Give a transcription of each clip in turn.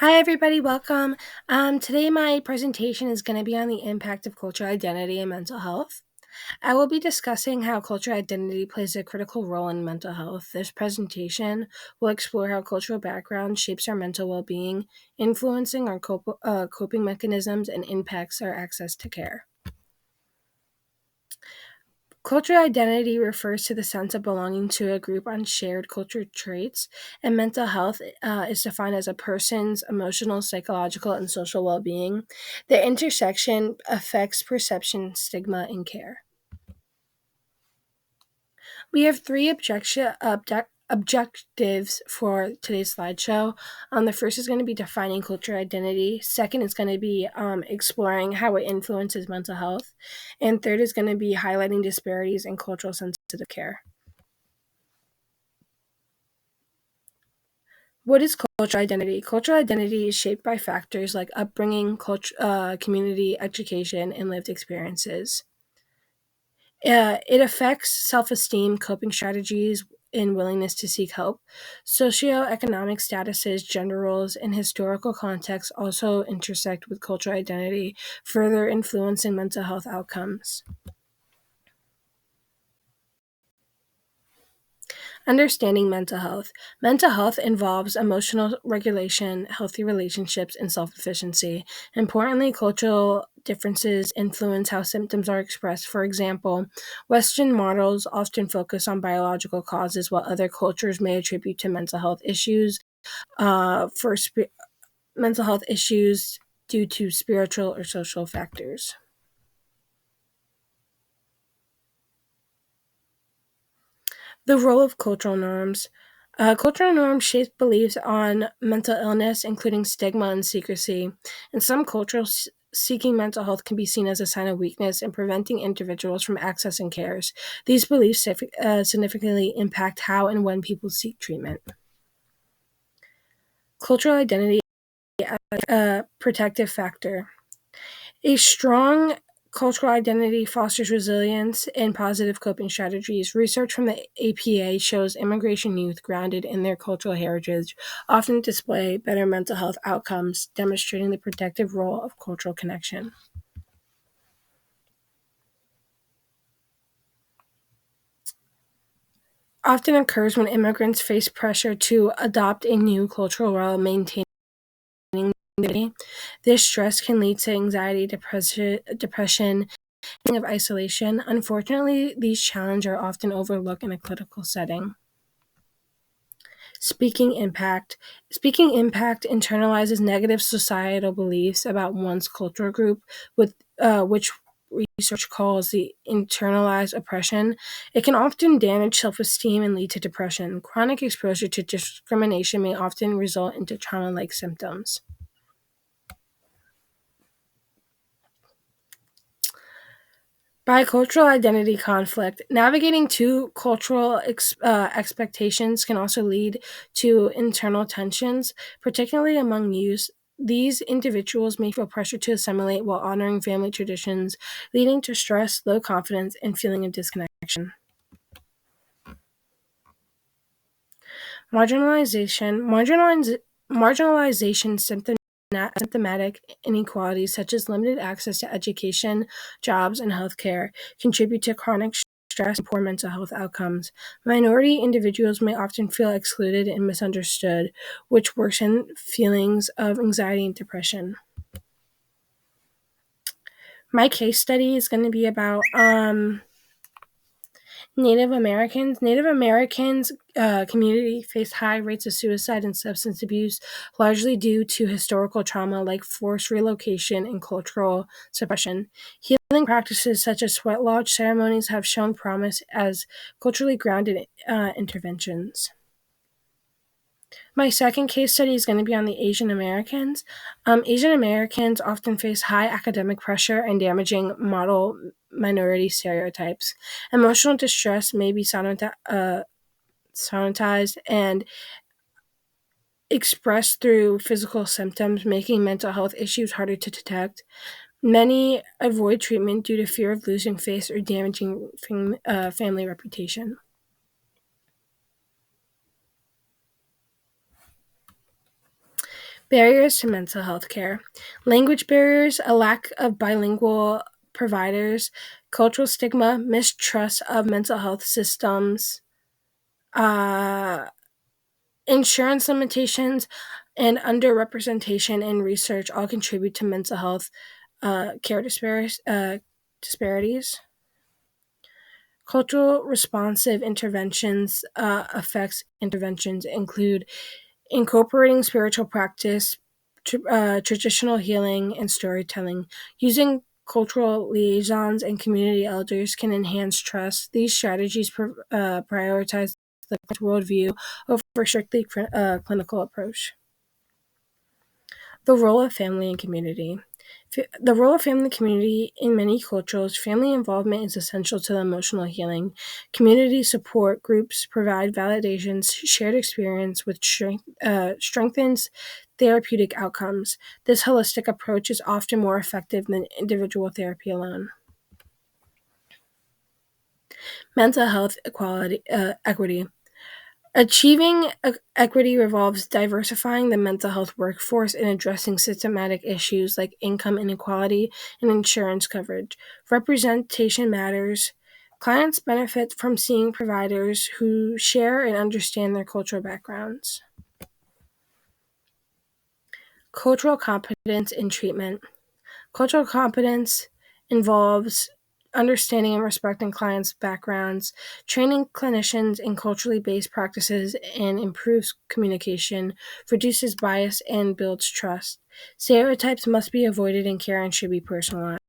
Hi, everybody. Welcome. Today, my presentation is going to be on the impact of cultural identity and mental health. I will be discussing how cultural identity plays a critical role in mental health. This presentation will explore how cultural background shapes our mental well being, influencing our coping mechanisms, and impacts our access to care. Cultural identity refers to the sense of belonging to a group on shared cultural traits, and mental health is defined as a person's emotional, psychological, and social well being. The intersection affects perception, stigma, and care. We have three objectives for today's slideshow. The first is going to be defining cultural identity. Second is going to be exploring how it influences mental health. And third is going to be highlighting disparities in cultural sensitive care. What is cultural identity? Cultural identity is shaped by factors like upbringing, community, education, and lived experiences. It affects self-esteem, coping strategies, and willingness to seek help. Socioeconomic statuses, gender roles, and historical contexts also intersect with cultural identity, further influencing mental health outcomes. Understanding mental health. Mental health involves emotional regulation, healthy relationships, and self efficacy. Importantly, cultural differences influence how symptoms are expressed. For example, Western models often focus on biological causes, while other cultures may attribute to mental health issues due to spiritual or social factors. The role of cultural norms. Cultural norms shape beliefs on mental illness, including stigma and secrecy. In some cultures, seeking mental health can be seen as a sign of weakness and preventing individuals from accessing cares. These beliefs significantly impact how and when people seek treatment. Cultural identity as a protective factor. A strong cultural identity fosters resilience and positive coping strategies. Research from the APA shows immigration youth grounded in their cultural heritage often display better mental health outcomes, demonstrating the protective role of cultural connection. Often occurs when immigrants face pressure to adopt a new cultural role, maintaining identity. This stress can lead to anxiety, depression, of isolation. Unfortunately, these challenges are often overlooked in a clinical setting. Speaking impact. Speaking impact internalizes negative societal beliefs about one's cultural group, which research calls the internalized oppression. It can often damage self-esteem and lead to depression. Chronic exposure to discrimination may often result into trauma-like symptoms. Bicultural identity conflict. Navigating two cultural expectations can also lead to internal tensions, particularly among youth. These individuals may feel pressure to assimilate while honoring family traditions, leading to stress, low confidence, and feeling of disconnection. Marginalization. Marginalization symptomatic inequalities such as limited access to education, jobs, and healthcare contribute to chronic stress and poor mental health outcomes. Minority individuals may often feel excluded and misunderstood, which worsen feelings of anxiety and depression. My case study is going to be about Native Americans. Native Americans community face high rates of suicide and substance abuse, largely due to historical trauma like forced relocation and cultural suppression. Healing practices such as sweat lodge ceremonies have shown promise as culturally grounded interventions. My second case study is going to be on the Asian Americans. Asian Americans often face high academic pressure and damaging model minority stereotypes. Emotional distress may be somatized and expressed through physical symptoms, making mental health issues harder to detect. Many avoid treatment due to fear of losing face or damaging family reputation. Barriers to mental health care. Language barriers, a lack of bilingual providers, cultural stigma, mistrust of mental health systems, uh, insurance limitations, and underrepresentation in research all contribute to mental health care disparities. Cultural responsive interventions effects interventions include incorporating spiritual practice, traditional healing, and storytelling. Using cultural liaisons and community elders can enhance trust. These strategies prioritize the worldview over a strictly clinical approach. The role of family and community. The role of family and community in many cultures, family involvement is essential to the emotional healing. Community support groups provide validations, shared experience, which strengthens therapeutic outcomes. This holistic approach is often more effective than individual therapy alone. Mental health equity. Achieving equity revolves diversifying the mental health workforce and addressing systematic issues like income inequality and insurance coverage. Representation matters. Clients benefit from seeing providers who share and understand their cultural backgrounds. Cultural competence in treatment. Cultural competence involves understanding and respecting clients' backgrounds, training clinicians in culturally based practices, and improves communication, reduces bias, and builds trust. Stereotypes must be avoided in care and should be personalized.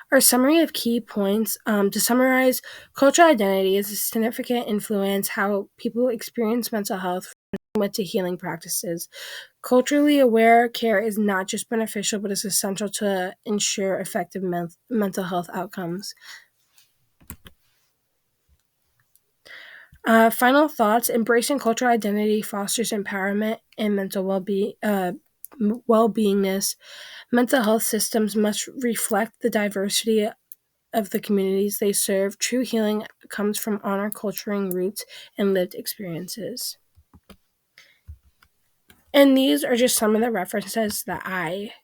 Our summary of key points. To summarize, cultural identity is a significant influence how people experience mental health to healing practices. Culturally aware care is not just beneficial, but is essential to ensure effective mental health outcomes. Final thoughts. Embracing cultural identity fosters empowerment and mental well-beingness. Mental health systems must reflect the diversity of the communities they serve. True healing comes from honor culturing roots and lived experiences. And these are just some of the references that I